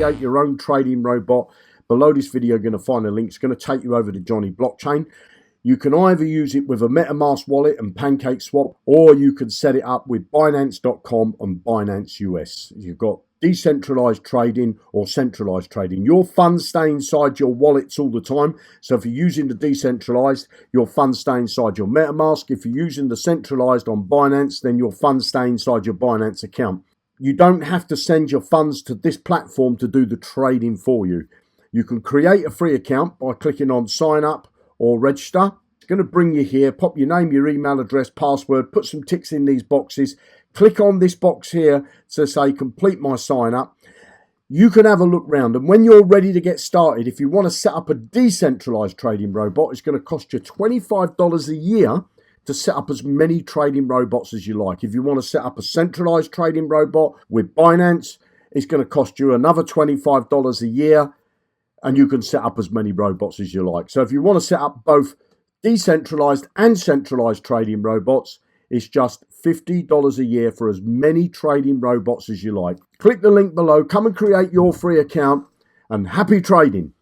create your own trading robot, below this video you're going to find a link. It's going to take you over to Jonny Blockchain. You can either use it with a MetaMask wallet and PancakeSwap, or you can set it up with Binance.com and Binance US. You've got decentralized trading or centralized trading. Your funds stay inside your wallets all the time. So if you're using the decentralized, your funds stay inside your MetaMask. If you're using the centralized on Binance, then your funds stay inside your Binance account. You don't have to send your funds to this platform to do the trading for you. You can create a free account by clicking on sign up or register. It's going to bring you here. Pop your name, your email address, password, put some ticks in these boxes. Click on this box here to say complete my sign up. You can have a look round, and when you're ready to get started, if you want to set up a decentralized trading robot, it's going to cost you $25 a year to set up as many trading robots as you like. If you want to set up a centralized trading robot with Binance, it's going to cost you another $25 a year, and you can set up as many robots as you like. So if you want to set up both decentralized and centralized trading robots, it's just $50 a year for as many trading robots as you like. Click the link below, come and create your free account, and happy trading.